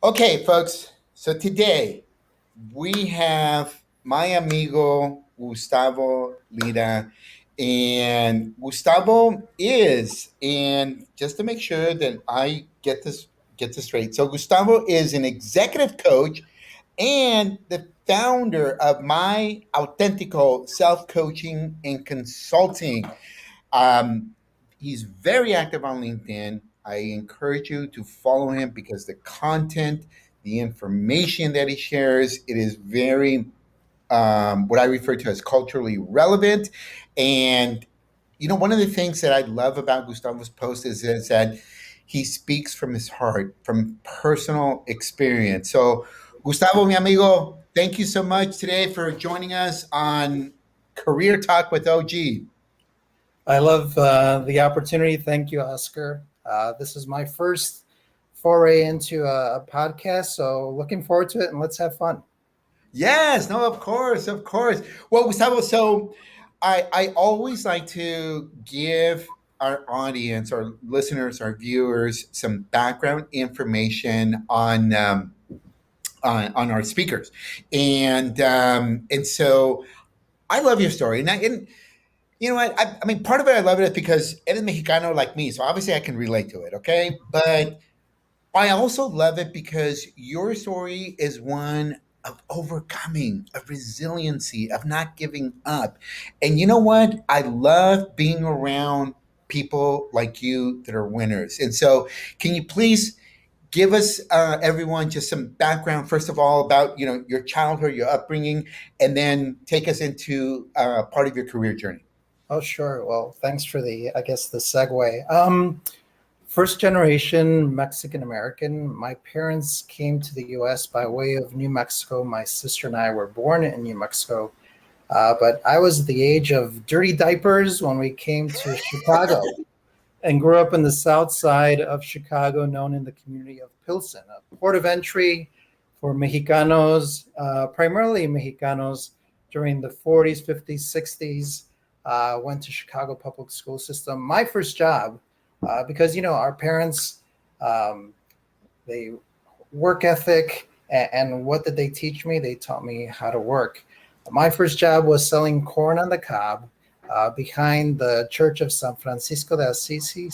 Okay, folks. So today we have my amigo Gustavo Lira, and Gustavo is, and just to make sure that I get this straight. So Gustavo is an executive coach and the founder of My Authentico Self Coaching and Consulting. Um, he's very active on LinkedIn. I encourage you to follow him because the content, the information that he shares, it is very what I refer to as culturally relevant. And one of the things that I love about Gustavo's post is that he speaks from his heart, from personal experience. So, Gustavo, mi amigo, thank you so much today for joining us on Career Talk with OG. I love the opportunity. Thank you, Oscar. This is my first foray into a podcast, so looking forward to it, and let's have fun. Yes, no, of course, of course. Well, Gustavo, so I always like to give our audience, our listeners, our viewers some background information on our speakers, and so I love your story, and you know what? I mean, part of it I love it is because eres Mexicano like me, so obviously I can relate to it. Okay, but I also love it because your story is one of overcoming, of resiliency, of not giving up. And you know what? I love being around people like you that are winners. And so, can you please give us everyone just some background first of all about your childhood, your upbringing, and then take us into part of your career journey. Oh, sure. Well, thanks for the segue. First generation Mexican American. My parents came to the U.S. by way of New Mexico. My sister and I were born in New Mexico. But I was the age of dirty diapers when we came to Chicago and grew up in the south side of Chicago, known in the community of Pilsen, a port of entry for Mexicanos, primarily Mexicanos during the 40s, 50s, 60s. Went to Chicago public school system. My first job, because our parents, um, they work ethic, and what did they teach me? They taught me how to work. My first job was selling corn on the cob behind the Church of San Francisco de Assisi,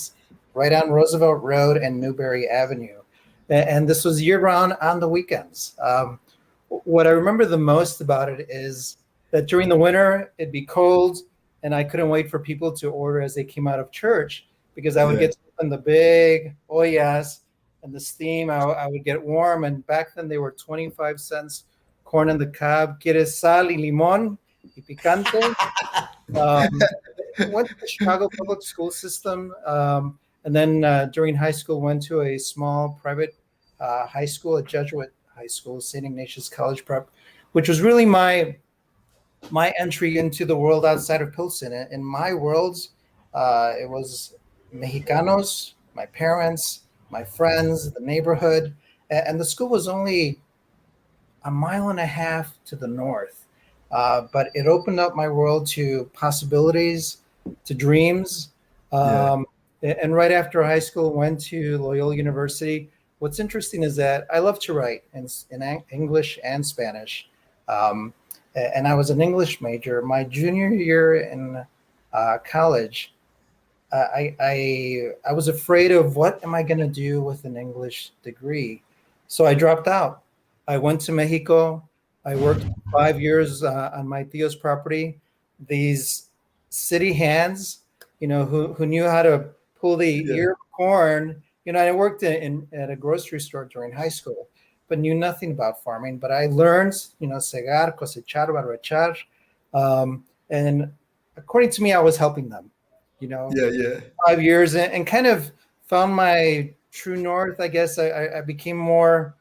right on Roosevelt Road and Newberry Avenue. And this was year round on the weekends. What I remember the most about it is that during the winter, it'd be cold, and I couldn't wait for people to order as they came out of church because I would Yeah. get to open the big ollas and the steam. I would get warm. And back then, they were 25 cents corn on the cob, quieres sal y limón y picante. Um, went to the Chicago public school system, and then during high school went to a small private high school, a Jesuit high school, St. Ignatius College Prep, which was really my entry into the world outside of Pilsen. In my world, it was Mexicanos, my parents, my friends, the neighborhood, and the school was only a mile and a half to the north. But it opened up my world to possibilities, to dreams. Yeah. Um, and right after high school, went to Loyola University. What's interesting is that I love to write in English and Spanish. Um, and I was an English major. My junior year in college, I was afraid of what am I going to do with an English degree, so I dropped out. I went to Mexico. I worked 5 years on my tío's property. These city hands, who knew how to pull the Yeah. ear of corn. I worked at a grocery store during high school, but knew nothing about farming. But I learned, segar, cosechar, barrechar, and according to me, I was helping them. You know, Yeah. Yeah. 5 years and kind of found my true north. I guess I became more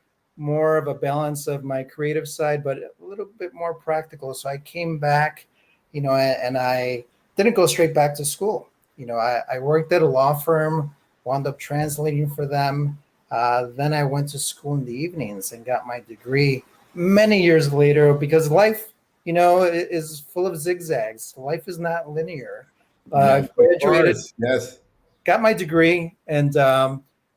of a balance of my creative side, but a little bit more practical. So I came back, and I didn't go straight back to school. I worked at a law firm, wound up translating for them. Then I went to school in the evenings and got my degree many years later because life, is full of zigzags. Life is not linear. Yes, of Graduated, course. Yes. got my degree, and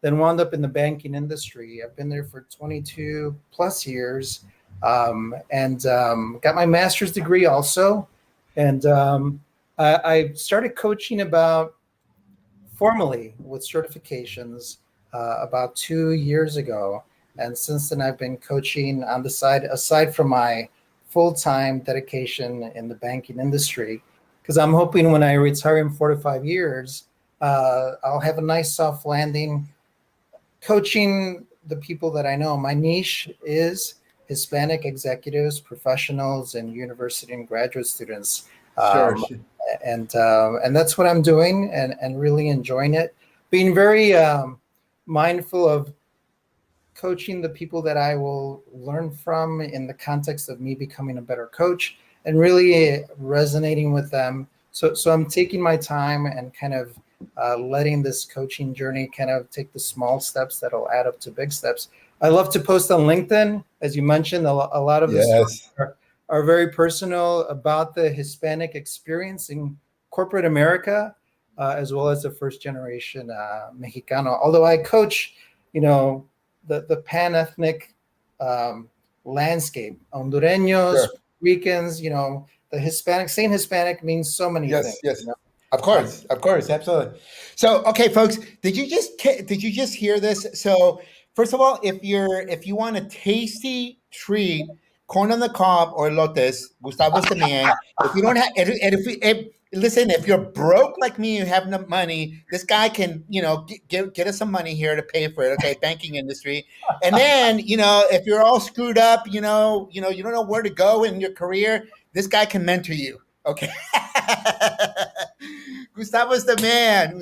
then wound up in the banking industry. I've been there for 22 plus years, and got my master's degree also. And I started coaching about formally with certifications about 2 years ago. And since then, I've been coaching on the side, aside from my full-time dedication in the banking industry, because I'm hoping when I retire in 4 to 5 years, I'll have a nice soft landing coaching the people that I know. My niche is Hispanic executives, professionals, and university and graduate students. Sure. And that's what I'm doing, and really enjoying it. Being very mindful of coaching the people that I will learn from in the context of me becoming a better coach, and really resonating with them. So I'm taking my time and kind of letting this coaching journey kind of take the small steps that'll add up to big steps. I love to post on LinkedIn, as you mentioned. A lot of Yes. this are very personal about the Hispanic experience in corporate America, as well as the first generation Mexicano. Although I coach, the pan-ethnic landscape, Hondureños, Sure. Ricans, the Hispanic, saying Hispanic means so many things. Yes. Of course, absolutely. So, okay, folks, did you just hear this? So, first of all, if you want a tasty treat, corn on the cob or lotes, Gustavo's the man. If you don't have, listen, if you're broke like me, you have no money, this guy can, get us some money here to pay for it. Okay, banking industry. And then, if you're all screwed up, you don't know where to go in your career, this guy can mentor you. Okay. Gustavo's the man.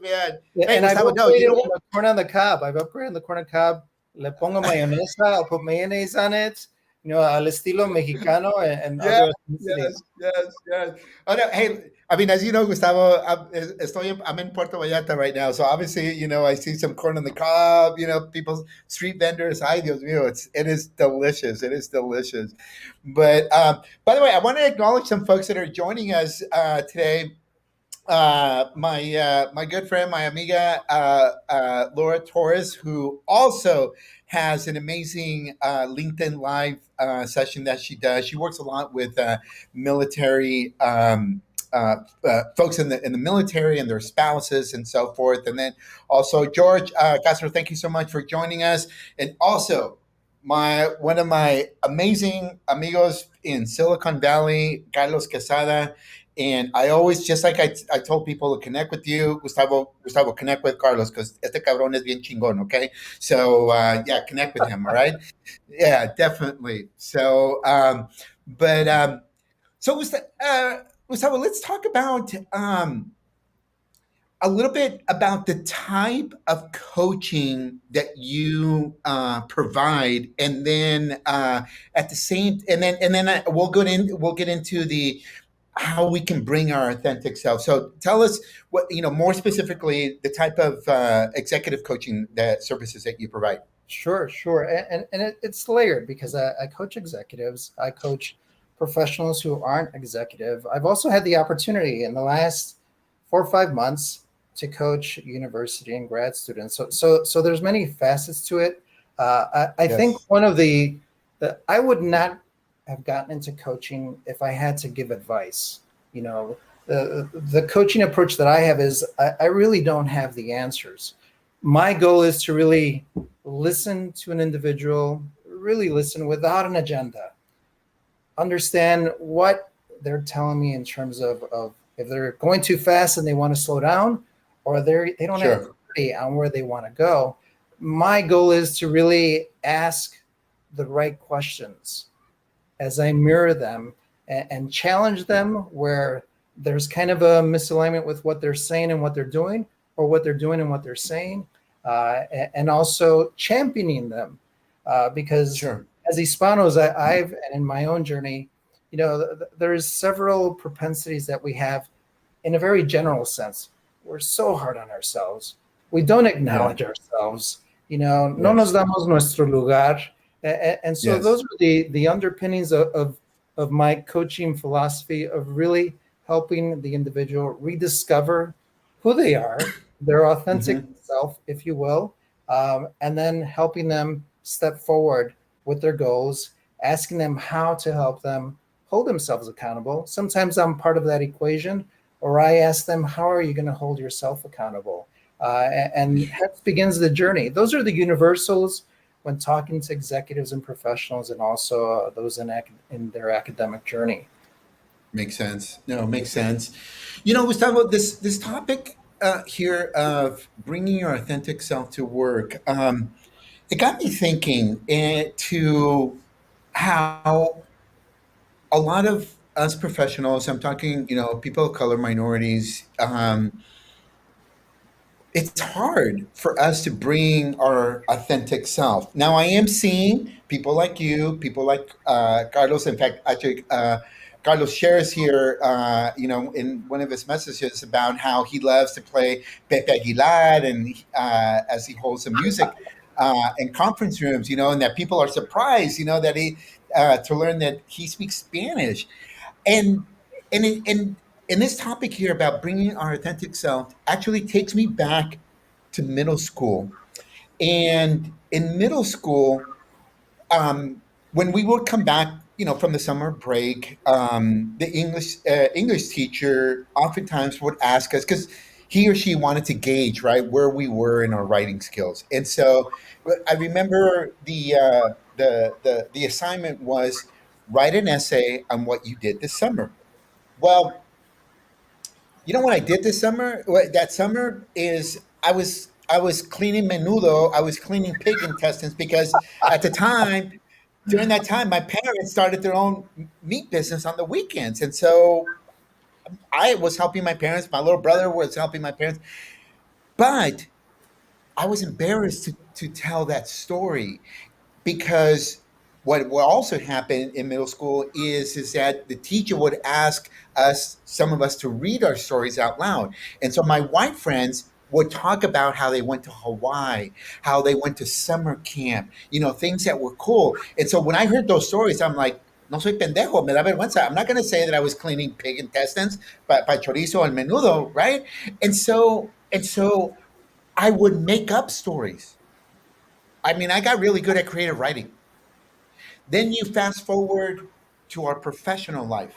Yeah, Hey, and Gustavo, the corn on the cob. I've upgraded the corn on the cob. Le pongo mayonesa. I'll put mayonnaise on it. Al estilo mexicano and other ethnicities. Yes. Oh, no, hey, I mean, as you know, Gustavo, I'm in Puerto Vallarta right now, so obviously, I see some corn on the cob. People's street vendors. Ay, Dios mío, it is delicious. It is delicious. But by the way, I want to acknowledge some folks that are joining us today. My good friend, my amiga Laura Torres, who also has an amazing LinkedIn Live session that she does. She works a lot with military folks in the military and their spouses and so forth. And then also George Castro, thank you so much for joining us. And also one of my amazing amigos in Silicon Valley, Carlos Quesada. And I always, just like I told people to connect with you, Gustavo, connect with Carlos, because este cabrón es bien chingón, okay? So, yeah, connect with him, all right? Yeah, definitely. So, so Gustavo, let's talk about a little bit about the type of coaching that you provide, and then at the same, and then we'll get into the how we can bring our authentic self. So tell us what, more specifically, the type of executive coaching services that you provide. Sure. And it's layered, because I coach executives. I coach professionals who aren't executive. I've also had the opportunity in the last 4 or 5 months to coach university and grad students. So there's many facets to it. I think one of the I would not have gotten into coaching if I had to give advice. The coaching approach that I have is I really don't have the answers. My goal is to really listen to an individual, really listen without an agenda, understand what they're telling me in terms of if they're going too fast and they want to slow down, or they don't have clarity on where they want to go. My goal is to really ask the right questions as I mirror them and challenge them where there's kind of a misalignment with what they're saying and what they're doing, or what they're doing and what they're saying, and also championing them, because as Hispanos, I've, and in my own journey, there's several propensities that we have in a very general sense. We're so hard on ourselves. We don't acknowledge ourselves. No nos damos nuestro lugar. And so those are the underpinnings of my coaching philosophy, of really helping the individual rediscover who they are, their authentic self, if you will, and then helping them step forward with their goals, asking them how to help them hold themselves accountable. Sometimes I'm part of that equation, or I ask them, how are you going to hold yourself accountable? And hence begins the journey. Those are the universals when talking to executives and professionals, and also those in their academic journey. Makes sense. No, it makes sense. You know, Gustavo, this topic here of bringing your authentic self to work, it got me thinking to how a lot of us professionals, I'm talking, people of color, minorities, it's hard for us to bring our authentic self. Now, I am seeing people like you, people like Carlos. In fact, actually, Carlos shares here, in one of his messages about how he loves to play Pepe Aguilar, and as he holds some music in conference rooms, and that people are surprised, that he to learn that he speaks Spanish, and and this topic here about bringing our authentic self actually takes me back to middle school. And in middle school, when we would come back, from the summer break, the English teacher oftentimes would ask us, because he or she wanted to gauge, right, where we were in our writing skills. And so I remember the assignment was write an essay on what you did this summer. Well, you know what I did this summer? That summer is I was cleaning menudo. I was cleaning pig intestines because at the time, during that time, my parents started their own meat business on the weekends, and so I was helping my parents. My little brother was helping my parents, but I was embarrassed to tell that story, because what also happened in middle school is that the teacher would ask us, some of us, to read our stories out loud. And so my white friends would talk about how they went to Hawaii, how they went to summer camp, things that were cool. And so when I heard those stories, I'm like, no soy pendejo, me da vergüenza. I'm not going to say that I was cleaning pig intestines by chorizo and menudo, right? And so I would make up stories. I mean, I got really good at creative writing. Then you fast forward to our professional life,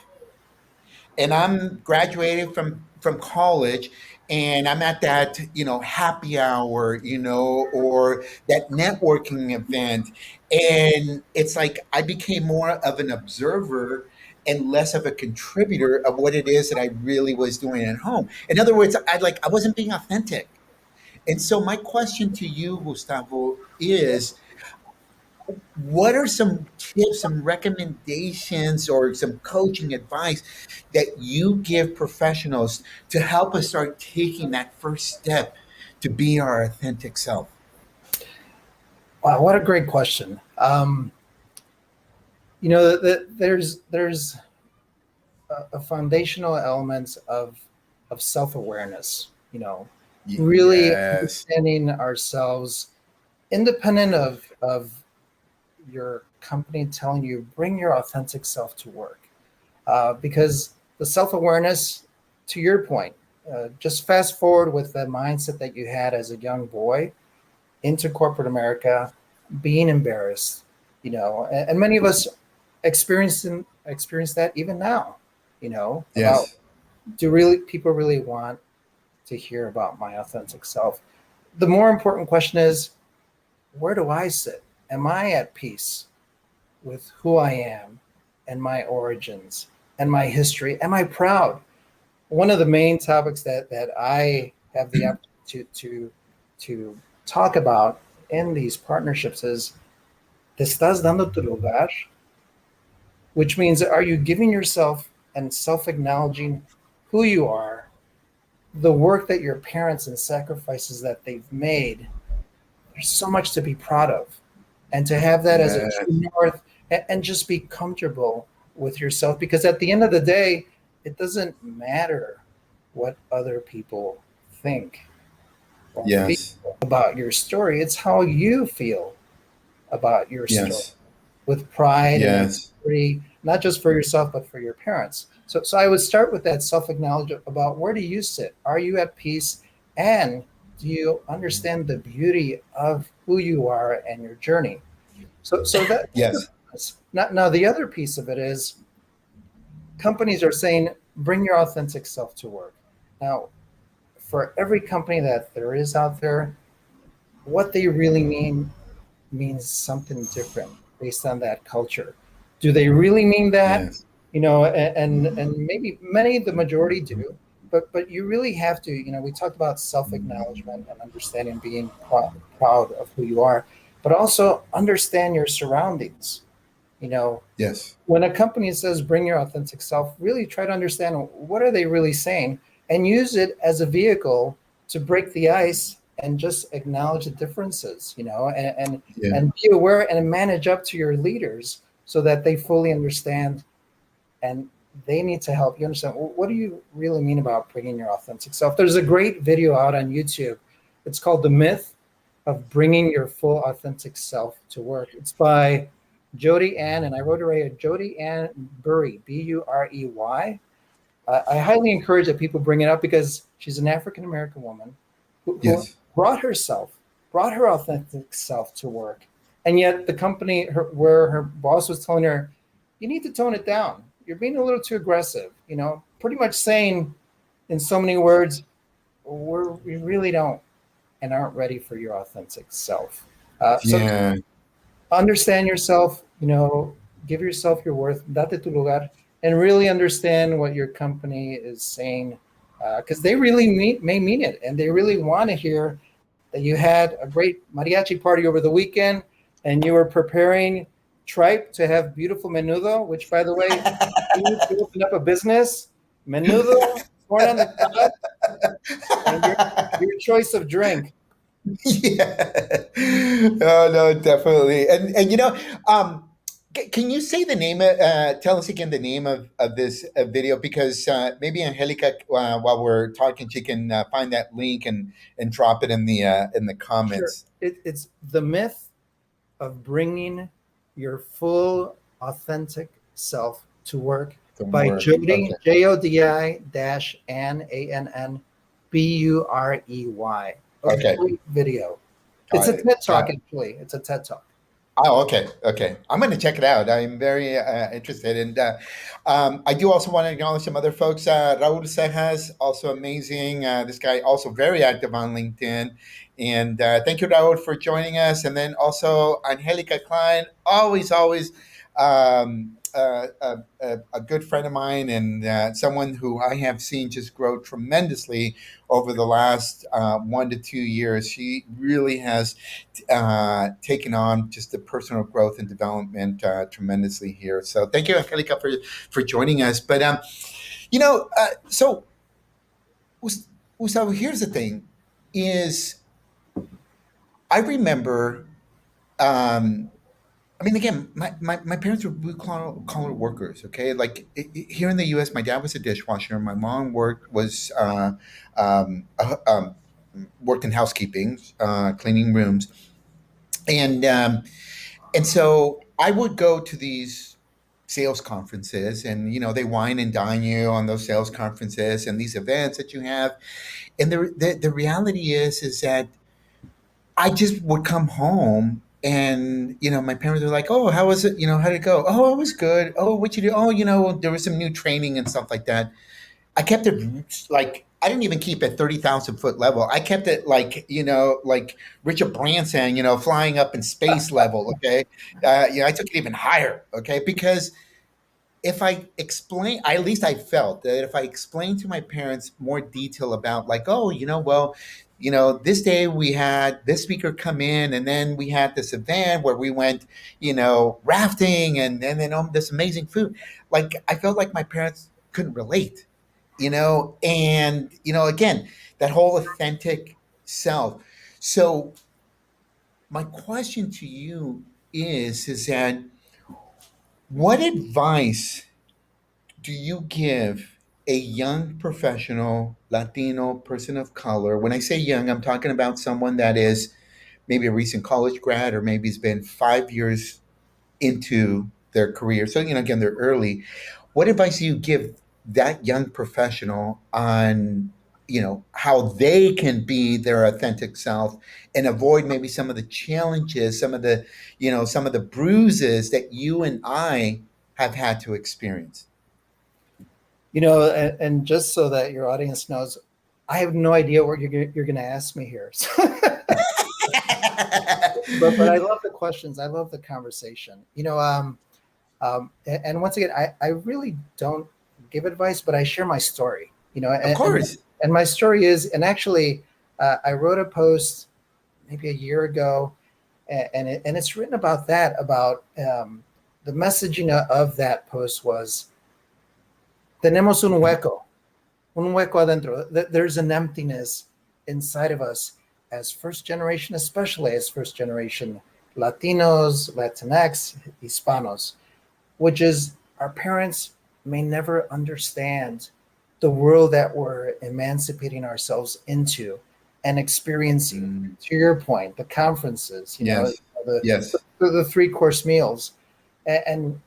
and I'm graduating from college, and I'm at that happy hour, or that networking event, and it's like I became more of an observer and less of a contributor of what it is that I really was doing at home. In other words, I wasn't being authentic. And so my question to you, Gustavo, is what are some tips, some recommendations, or some coaching advice that you give professionals to help us start taking that first step to be our authentic self? Wow, what a great question. There's a foundational element of self awareness. Really Yes. understanding ourselves, independent of your company telling you bring your authentic self to work, because the self awareness, to your point, just fast forward with the mindset that you had as a young boy into corporate America, being embarrassed, and many of us experience that even now, about, Yes. do really people really want to hear about my authentic self? The more important question is, where do I sit? Am I at peace with who I am and my origins and my history? Am I proud? One of the main topics that I have the opportunity to talk about in these partnerships is, te estás dando tu lugar, which means, are you giving yourself and self-acknowledging who you are, the work that your parents and sacrifices that they've made. There's so much to be proud of, and to have that as a Yes. true north, and just be comfortable with yourself, because at the end of the day, it doesn't matter what other people think or feel Yes. about your story. It's how you feel about your story, Yes. with pride and Yes. integrity, not just for yourself, but for your parents. So I would start with that self acknowledgement about, where do you sit? Are you at peace? And do you understand the beauty of who you are and your journey? So that's the Yes. premise. Now the other piece of it is companies are saying bring your authentic self to work. Now, for every company that there is out there, what they really mean means something different based on that culture. Do they really mean that? Yes. And maybe many, the majority do, but you really have to. We talked about self acknowledgement and understanding, being proud of who you are, but also understand your surroundings. You know, Yes. when a company says bring your authentic self, really try to understand what are they really saying and use it as a vehicle to break the ice and just acknowledge the differences, Yeah. and be aware and manage up to your leaders so that they fully understand and they need to help you understand what do you really mean about bringing your authentic self. There's a great video out on YouTube. It's called The Myth of Bringing Your Full Authentic Self to Work. It's by Jody Ann, and I wrote her right, Jody Ann Burey, Burey. I highly encourage that people bring it up because she's an African American woman who Yes. brought her authentic self to work, and yet the company where her boss was telling her, "You need to tone it down. You're being a little too aggressive." Pretty much saying in so many words, we really don't and aren't ready for your authentic self. So Yeah. understand yourself, give yourself your worth, date tu lugar, and really understand what your company is saying, because they really may mean it, and they really want to hear that you had a great mariachi party over the weekend, and you were preparing tripe to have beautiful menudo, which, by the way, you need to open up a business. Menudo, corn on the cob, and your choice of drink. Yeah. Oh no, definitely. And um, can you say the name? Tell us again the name of this video because maybe Angelica, while we're talking, she can find that link and drop it in the Sure. comments. It's the myth of bringing your full, authentic self to work Some by work. Jody, Okay. Jodi dash Ann, Burey. A Okay. great video. It's Got a it. TED Got Talk, it. actually. It's a TED Talk. Oh, okay, okay. I'm going to check it out. I'm very interested, and I do also want to acknowledge some other folks. Raul Cejas, also amazing. This guy also very active on LinkedIn, and thank you, Raul, for joining us. And then also Angelica Klein, always a good friend of mine and someone who I have seen just grow tremendously over the last 1 to 2 years. She really has taken on just the personal growth and development tremendously here. So thank you, Angelica, for joining us. But so Gustavo, here's the thing: is I remember. Um, I mean, again, my parents were blue collar workers. Okay, like here in the U.S., my dad was a dishwasher. My mom um, uh, um, worked in housekeeping, cleaning rooms, and and so I would go to these sales conferences, and they wine and dine you on those sales conferences and these events that you have. And the reality is that I just would come home and my parents were like, "Oh, how was it? How did it go? Oh, it was good. Oh, what you do? Oh, there was some new training and stuff like that." I kept it like I didn't even keep it 30,000 foot level. I kept it like like Richard Branson, flying up in space level. Okay, I took it even higher. Okay, because if I explain, at least I felt that if I explained to my parents more detail about, like, oh, well, this day we had this speaker come in, and then we had this event where we went, rafting, and then this amazing food. Like, I felt like my parents couldn't relate, and again, that whole authentic self. So my question to you is that what advice do you give a young professional, Latino person of color? When I say young, I'm talking about someone that is maybe a recent college grad or maybe has been 5 years into their career. So, again, they're early. What advice do you give that young professional on, how they can be their authentic self and avoid maybe some of the challenges, some of the bruises that you and I have had to experience. And just so that your audience knows, I have no idea what you're going to ask me here. But I love the questions. I love the conversation. And once again, I really don't give advice, but I share my story. Of course. And my story is, and actually, I wrote a post maybe a year ago, and it's written about that. About the messaging of that post was, "Tenemos un hueco adentro." There's an emptiness inside of us as first generation, especially as first generation Latinos, Latinx, Hispanos, which is our parents may never understand the world that we're emancipating ourselves into and experiencing. To your point, the conferences, Yes. Yes. the 3-course meals, and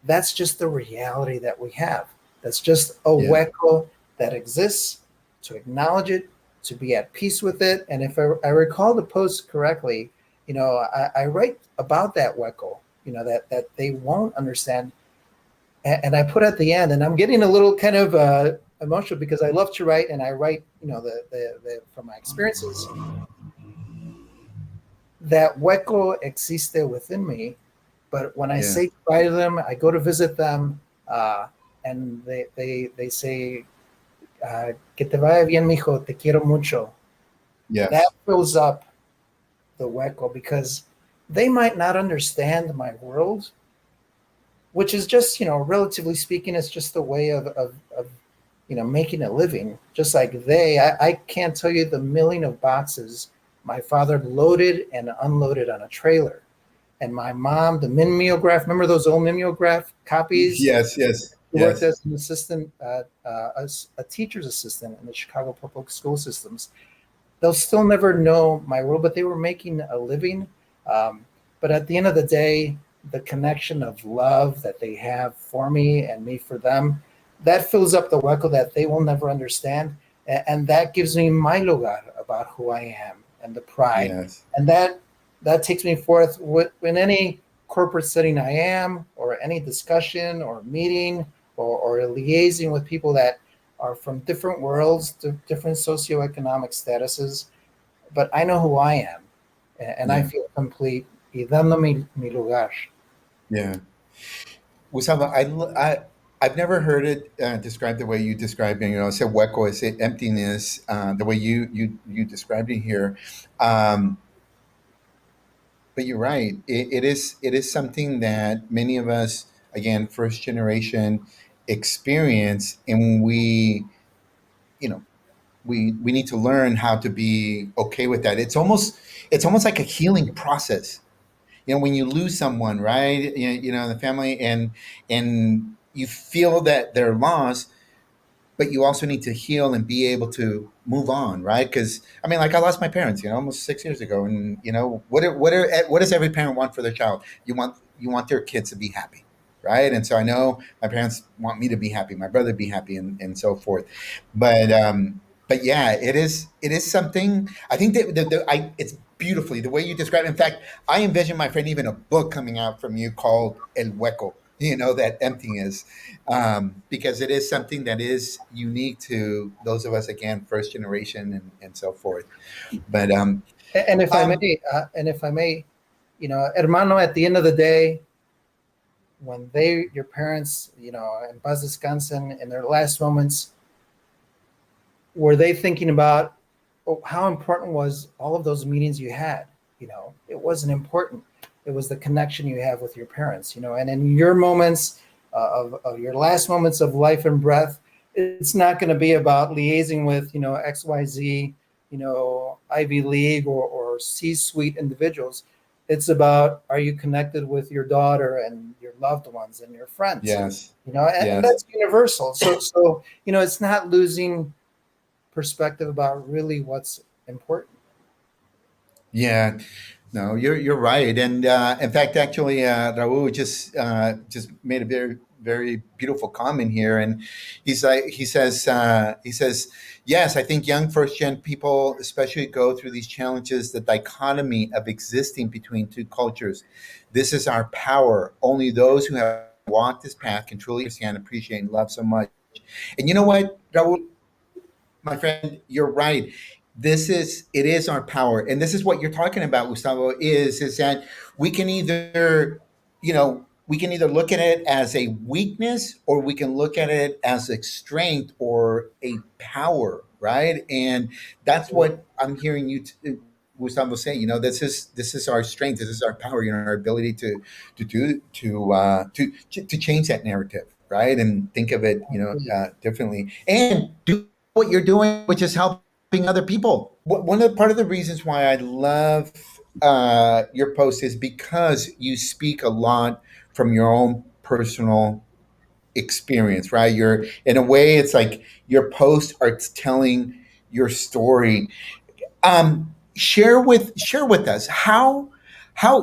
that's just the reality that we have. That's just a hueco that exists. To acknowledge it, to be at peace with it, and if I recall the post correctly, I write about that hueco, that they won't understand, and I put at the end, and I'm getting a little kind of emotional because I love to write, and I write, the from my experiences. That hueco existe within me, but when I say goodbye to them, I go to visit them, and they say, "Que te vaya bien, mijo, te quiero mucho." Yes. That fills up the hueco because they might not understand my world, which is just, relatively speaking, it's just a way of making a living. Just like I can't tell you the million of boxes my father loaded and unloaded on a trailer. And my mom, the mimeograph, remember those old mimeograph copies? Yes. She worked as an assistant, as a teacher's assistant in the Chicago public school systems. They'll still never know my world, but they were making a living. But at the end of the day, the connection of love that they have for me and me for them, that fills up the hueco that they will never understand. And that gives me my lugar about who I am and the pride. Yes. And that takes me forth in any corporate setting I am, or any discussion or meeting, or liaising with people that are from different worlds, different socioeconomic statuses. But I know who I am, and I feel complete y dando mi lugar. Yeah. Gustavo, I've never heard it described the way you described it. Say hueco, say emptiness, the way you described it here. But you're right. It is something that many of us, again, first generation, experience, and you know, we need to learn how to be okay with that. It's almost like a healing process. When you lose someone, right? In the family, and you feel that they're lost, but you also need to heal and be able to move on, right? Because I mean, like I lost my parents, almost 6 years ago, and what does every parent want for their child? You want their kids to be happy, right? And so I know my parents want me to be happy, my brother to be happy, and so forth. But yeah, it is something. I think that it's beautifully the way you describe it. In fact, I envision, my friend, even a book coming out from you called El Hueco. That emptiness, because it is something that is unique to those of us, again, first generation, and so forth. But And if I may, hermano, at the end of the day, when your parents, in paz descansen, in their last moments, were they thinking about how important was all of those meetings you had? It wasn't important. It was the connection you have with your parents, and in your moments of your last moments of life and breath, it's not going to be about liaising with, XYZ, Ivy League or C-suite individuals. It's about, are you connected with your daughter and your loved ones and your friends? yes, And that's universal. So it's not losing perspective about really what's important. yeah, no, you're right. And in fact, actually, Raul just made a very very beautiful comment here, and he says, yes, I think young first gen people especially go through these challenges, the dichotomy of existing between two cultures. This is our power. Only those who have walked this path can truly understand, appreciate, and love so much. And you know what, Raul, my friend, you're right. It is our power, and this is what you're talking about, Gustavo. Is that we can either, we can either look at it as a weakness, or we can look at it as a strength or a power, right? And that's what I'm hearing you, Gustavo, say. This is our strength. This is our power. Our ability to change that narrative, right, and think of it, differently, and do what you're doing, which is helping other people. One of part of the reasons why I love your post is because you speak a lot from your own personal experience, right? You're, in a way, it's like your posts are telling your story. Share with us how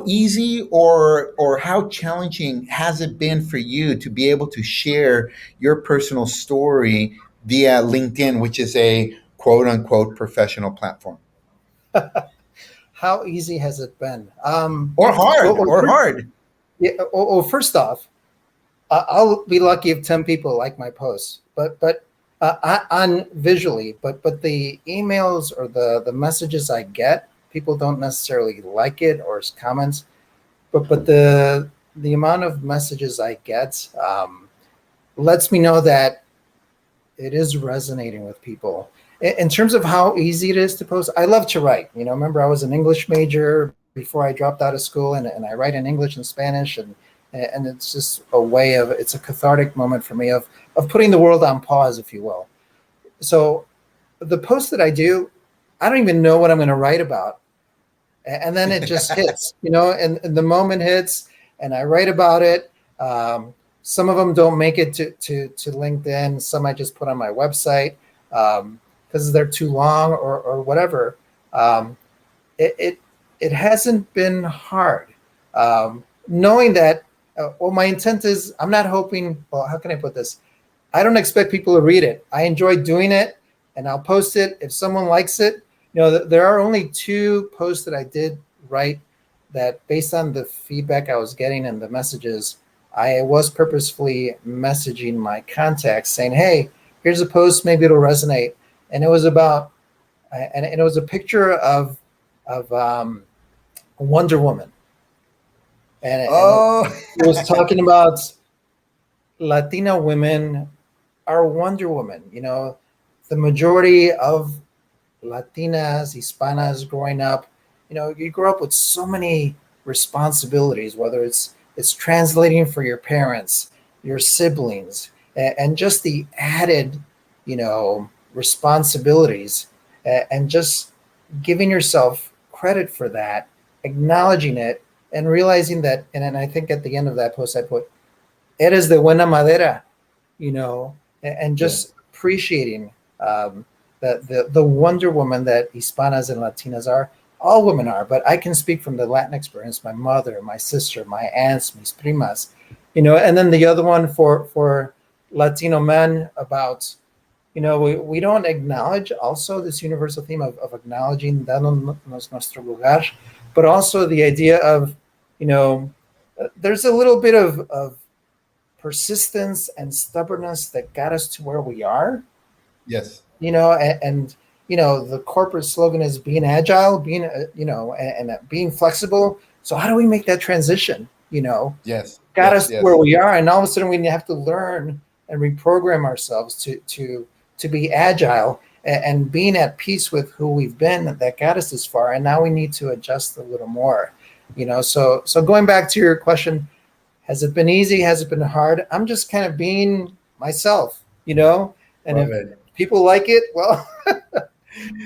easy or how challenging has it been for you to be able to share your personal story via LinkedIn, which is a quote unquote professional platform? How easy has it been? Or Well, hard, well, or first, hard. yeah, well, first off, I'll be lucky if 10 people like my posts, but on visually, but the emails or the messages I get, people don't necessarily like it or comments, but the amount of messages I get lets me know that it is resonating with people. In terms of how easy it is to post, I love to write. Remember, I was an English major before I dropped out of school, and I write in English and Spanish, and it's just it's a cathartic moment for me of putting the world on pause, if you will. So the post that I do, I don't even know what I'm going to write about, and then it just hits, and the moment hits, and I write about it. Some of them don't make it to LinkedIn. Some I just put on my website because they're too long or whatever. It hasn't been hard, knowing that. Well, my intent is, I'm not hoping. Well, how can I put this? I don't expect people to read it. I enjoy doing it, and I'll post it if someone likes it. There are only 2 posts that I did write that, based on the feedback I was getting and the messages, I was purposefully messaging my contacts saying, "Hey, here's a post. Maybe it'll resonate." And it was about, and it was a picture of Wonder Woman, and it Oh, was talking about Latina women are Wonder Woman. The majority of Latinas, Hispanas growing up, you grow up with so many responsibilities, whether it's translating for your parents, your siblings, and just the added, responsibilities, and just giving yourself credit for that, acknowledging it, and realizing that. And then I think at the end of that post, I put, "Eres de buena madera," and just appreciating the Wonder Woman that Hispanas and Latinas are. All women are, but I can speak from the Latin experience. My mother, my sister, my aunts, mis primas, and then the other one for Latino men about, we don't acknowledge also this universal theme of acknowledging dándonos nuestro lugar, but also the idea of, there's a little bit of persistence and stubbornness that got us to where we are. yes, And the corporate slogan is being agile, being and being flexible. So how do we make that transition? yes, Got yes, us yes. where we are, and all of a sudden we have to learn and reprogram ourselves to be agile and being at peace with who we've been that got us this far, and now we need to adjust a little more. So going back to your question, has it been easy? Has it been hard? I'm just kind of being myself, and Love if it. people like it, well, it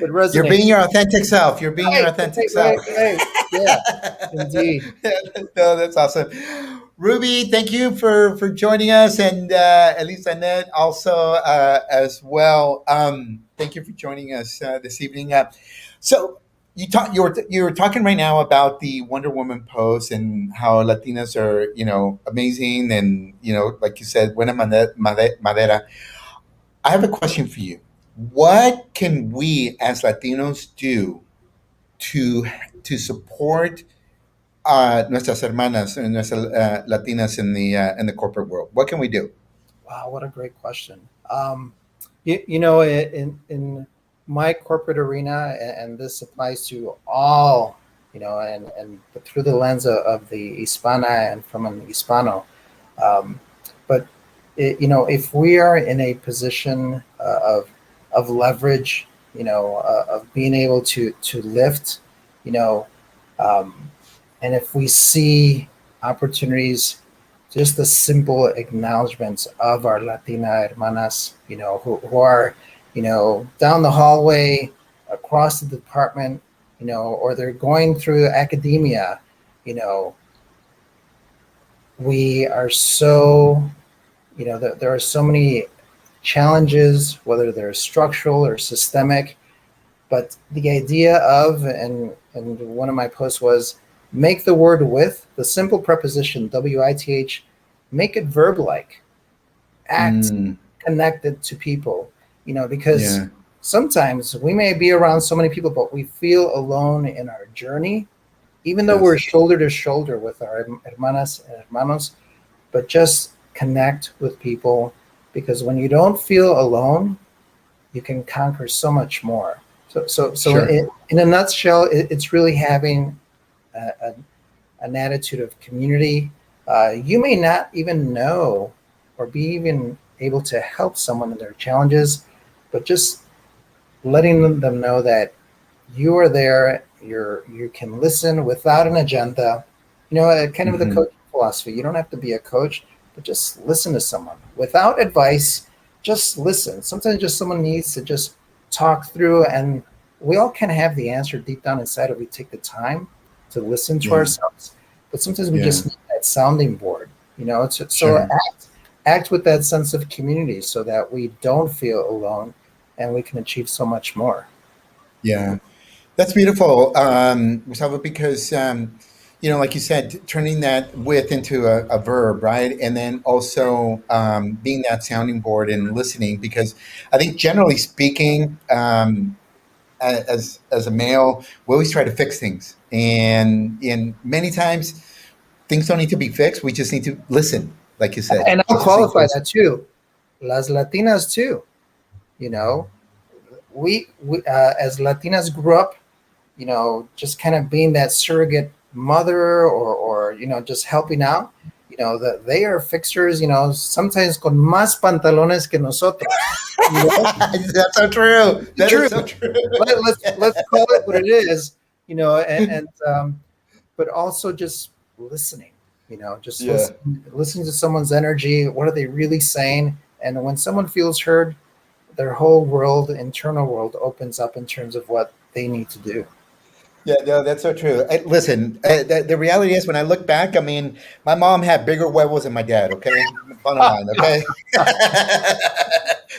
You're resonates. being your authentic self. You're being your Right, authentic right, self. right, right. Yeah, indeed. No, that's awesome. Ruby, thank you for joining us, and at least Annette also as well. Thank you for joining us this evening. So, you were talking right now about the Wonder Woman pose and how Latinas are, amazing, and like you said, buena madera. I have a question for you. What can we as Latinos do to support nuestras hermanas and nuestras Latinas in the corporate world? What can we do? Wow, what a great question. In my corporate arena, and this applies to all, and through the lens of the Hispana and from an Hispano, um, but if we are in a position of leverage, of being able to lift, you know, um, and if we see opportunities, just the simple acknowledgments of our Latina hermanas, who are, down the hallway, across the department, or they're going through academia, you know, we are so, there are so many challenges, whether they're structural or systemic. But the idea of, and one of my posts was, make the word with, the simple preposition WITH, make it verb like, act Mm, connected to people, because yeah. sometimes we may be around so many people, but we feel alone in our journey, even though we're Yes. shoulder to shoulder with our hermanas and hermanos, but just connect with people, because when you don't feel alone, you can conquer so much more. So Sure. in a nutshell, it's really having a, a, an attitude of community. You may not even know or be even able to help someone in their challenges, but just letting them know that you are there. You can listen without an agenda. Kind of the Hmm. coaching philosophy. You don't have to be a coach, but just listen to someone without advice. Just listen. Sometimes just someone needs to just talk through, and we all kind of have the answer deep down inside if we take the time to listen to Yeah. ourselves. But sometimes we Yeah. just need that sounding board. So Sure. act with that sense of community so that we don't feel alone, and we can achieve so much more. Yeah. That's beautiful, Gustavo, because, like you said, turning that with into a verb, right? And then also being that sounding board and listening, because I think generally speaking, as a male, we always try to fix things. And many times things don't need to be fixed. We just need to listen, like you said. And We I'll just need to qualify listen. that too. Las Latinas too. You know, we as Latinas grew up, just kind of being that surrogate mother, or just helping out. That they are fixers. Sometimes con más pantalones que nosotros. You know, That's so true. That is true. so true. Let's call it what it is. And but also just listening. Just Yeah. listening to someone's energy. What are they really saying? And when someone feels heard, their whole world, internal world, opens up in terms of what they need to do. Yeah, no, that's so true. Listen, the reality is, when I look back, I mean, my mom had bigger huevos than my dad. Okay, bottom line. Okay,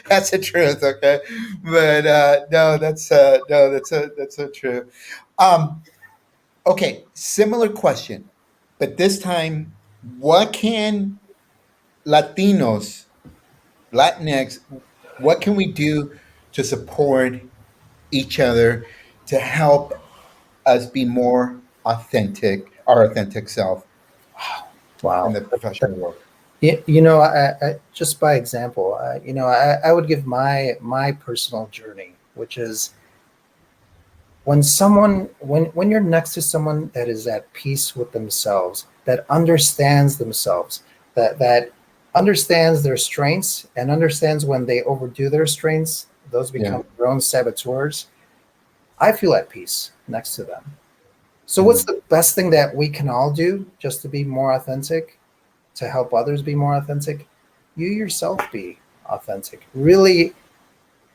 that's the truth. Okay, but no, that's so true. Um, okay, similar question, but this time, what can Latinos, Latinx, what can we do to support each other to help us be more authentic, our authentic self in Wow. the professional world? Just by example, I would give my personal journey, which is when you're next to someone that is at peace with themselves, that understands themselves, that understands their strengths and understands when they overdo their strengths, those Yeah. become their own saboteurs. I feel at peace next to them. So what's Mm. the best thing that we can all do just to be more authentic, to help others be more authentic? You yourself be authentic. Really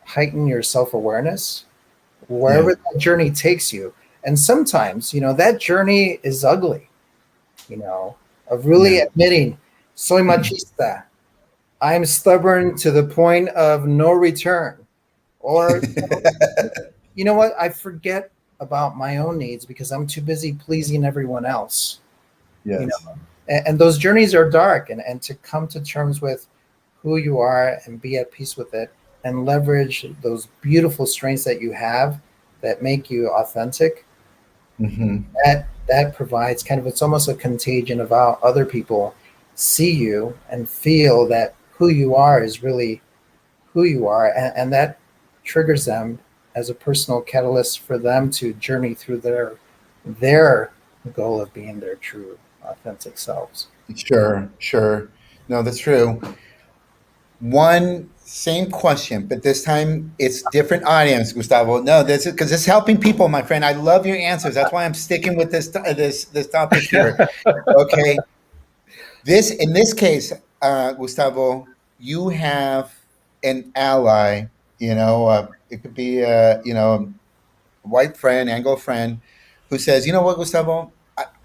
heighten your self-awareness Yeah. wherever that journey takes you. And sometimes, that journey is ugly, of really Yeah. admitting, soy machista. I'm stubborn to the point of no return. Or, you know what? I forget about my own needs because I'm too busy pleasing everyone else. You Yes. know, and those journeys are dark, and to come to terms with who you are and be at peace with it and leverage those beautiful strengths that you have that make you authentic, Hmm. that provides kind of, it's almost a contagion of how other people see you and feel that who you are is really who you are, and that triggers them as a personal catalyst for them to journey through their goal of being their true authentic selves. Sure, sure. No, that's true. One same question, but this time it's different audience, Gustavo. No, this is because it's helping people, my friend. I love your answers. That's why I'm sticking with this topic here. Okay, this in this case, Gustavo, you have an ally. It could be a white friend, Anglo friend, who says, you know what, Gustavo,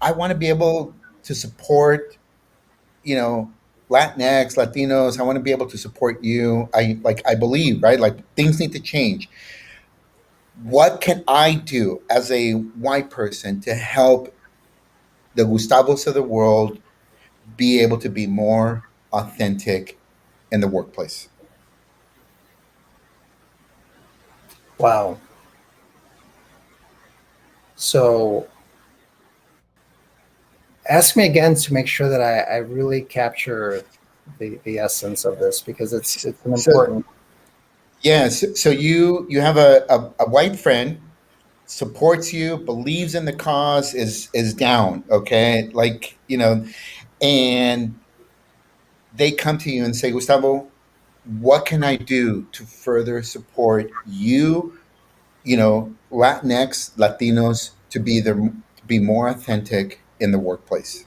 I want to be able to support you know Latinx, Latinos. I want to be able to support you. I believe, right, like things need to change. What can I do as a white person to help the Gustavos of the world be able to be more authentic in the workplace? Wow. So ask me again to make sure that I really capture the essence of this because it's an So important. yes, so you have a white friend, supports you, believes in the cause, is down, okay, and they come to you and say, Gustavo, what can I do to further support you, Latinx, Latinos, to be more authentic in the workplace?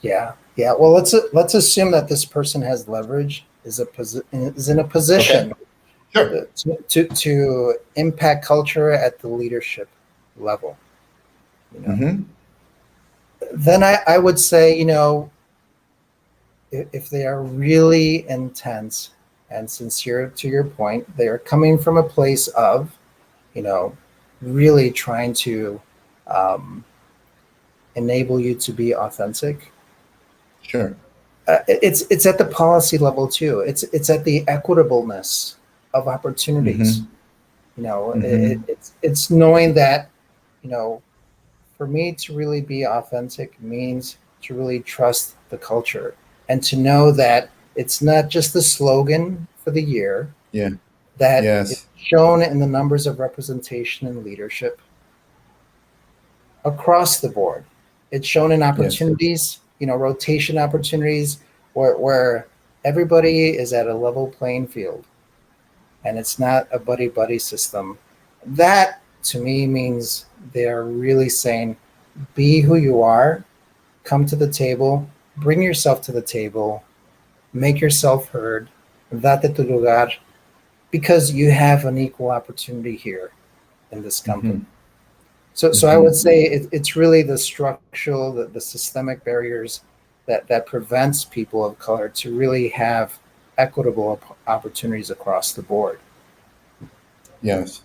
Yeah, yeah. Well, let's assume that this person has leverage, is in a Okay. position Sure. to impact culture at the leadership level. You know, Mm-hmm. then I would say, if they are really intense and sincere, to your point, they are coming from a place of, you know, really trying to um, enable you to be authentic. Sure. It's at the policy level too. It's at the equitableness of opportunities. Mm-hmm. Mm-hmm. It's knowing that, you know, for me to really be authentic means to really trust the culture and to know that it's not just the slogan for the year, Yeah. that it's Yes. shown in the numbers of representation and leadership across the board. It's shown in Yes. opportunities, rotation opportunities where everybody is at a level playing field and it's not a buddy buddy system. That to me means they're really saying, be who you are, come to the table, bring yourself to the table, make yourself heard, date tu lugar, because you have an equal opportunity here in this company. Mm-hmm. So I would Mm-hmm. say it's really the structural, the systemic barriers that prevents people of color to really have equitable opportunities across the board. Yes.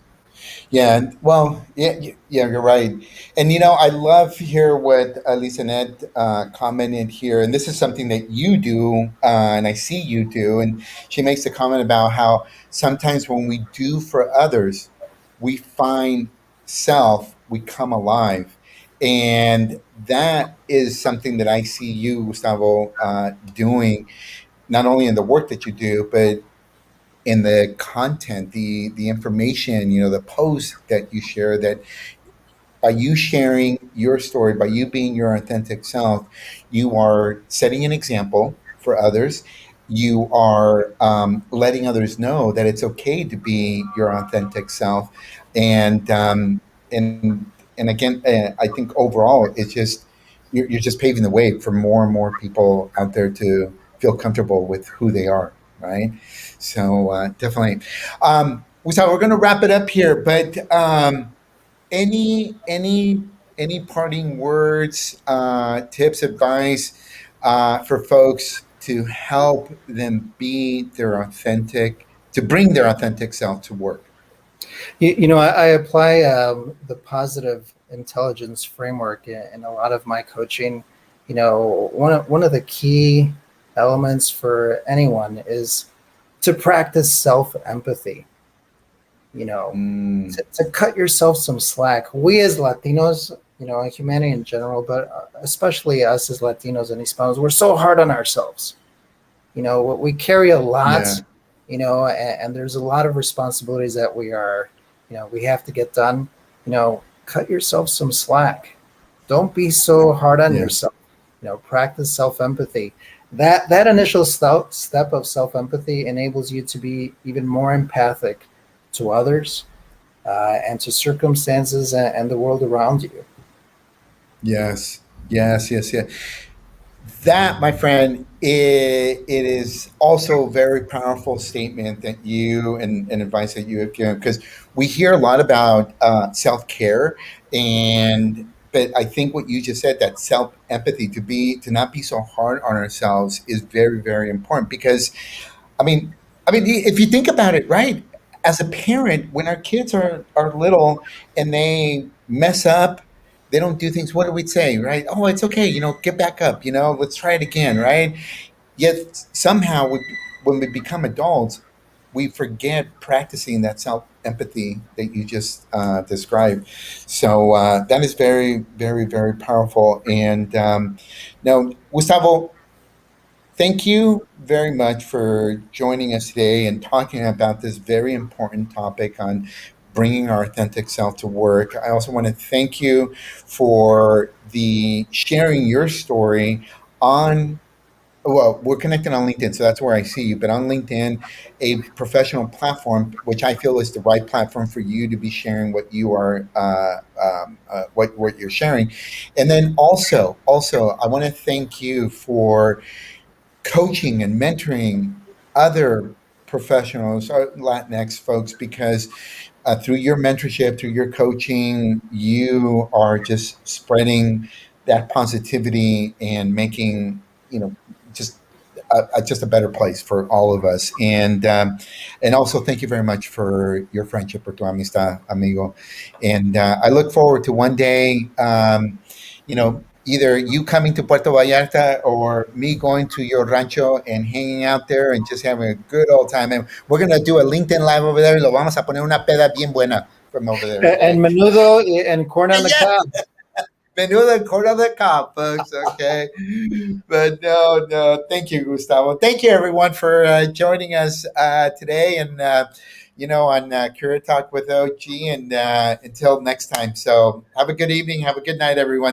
Yeah, well, yeah, you're right. And I love here what Lisa Ned commented here, and this is something that you do, and I see you do. And she makes a comment about how sometimes when we do for others, we find self, we come alive, and that is something that I see you, Gustavo, doing not only in the work that you do, but in the content, the information, the posts that you share, that by you sharing your story, by you being your authentic self, you are setting an example for others. You are letting others know that it's okay to be your authentic self, and and again, I think overall, it's just you're just paving the way for more and more people out there to feel comfortable with who they are, right? So definitely, Gustavo, we're going to wrap it up here, but any parting words, tips, advice for folks to help them be their authentic, to bring their authentic self to work? I apply the positive intelligence framework in a lot of my coaching. One of the key elements for anyone is to practice self empathy. You know, Mm, to cut yourself some slack. We as Latinos, humanity in general, but especially us as Latinos and Hispanos, we're so hard on ourselves. We carry a yeah, lot, and there's a lot of responsibilities that we have to get done. Cut yourself some slack. Don't be so hard on yes, yourself. Practice self-empathy. That initial step of self-empathy enables you to be even more empathic to others, and to circumstances and the world around you. yes, yes. That, my friend, it is also a very powerful statement that you and advice that you have given, because we hear a lot about self care, and but I think what you just said, that self empathy, to not be so hard on ourselves, is very important. Because I mean, if you think about it, right? As a parent, when our kids are little and they mess up, they don't do things. What do we say, right? Oh, it's okay. Get back up. Let's try it again, right? Yet somehow, when we become adults, we forget practicing that self empathy that you just described. So that is very powerful. And now, Gustavo, thank you very much for joining us today and talking about this very important topic on bringing our authentic self to work. I also want to thank you for the sharing your story on, well, we're connected on LinkedIn, so that's where I see you. But on LinkedIn, a professional platform, which I feel is the right platform for you to be sharing what you are, what you're sharing. And then also, I want to thank you for coaching and mentoring other professionals, Latinx folks, because through your mentorship, through your coaching, you are just spreading that positivity and making, just just a better place for all of us. And also thank you very much for your friendship, por tu amistad, amigo. And I look forward to one day, either you coming to Puerto Vallarta or me going to your rancho and hanging out there and just having a good old time. And we're gonna do a LinkedIn live over there. Y lo vamos a poner una peda bien buena from over there. And Okay. menudo and corn on the Yeah. cob. Menuda corn on the cob, folks. Okay. But no. Thank you, Gustavo. Thank you, everyone, for joining us today, and on Cura Talk with OG. And until next time. So have a good evening. Have a good night, everyone.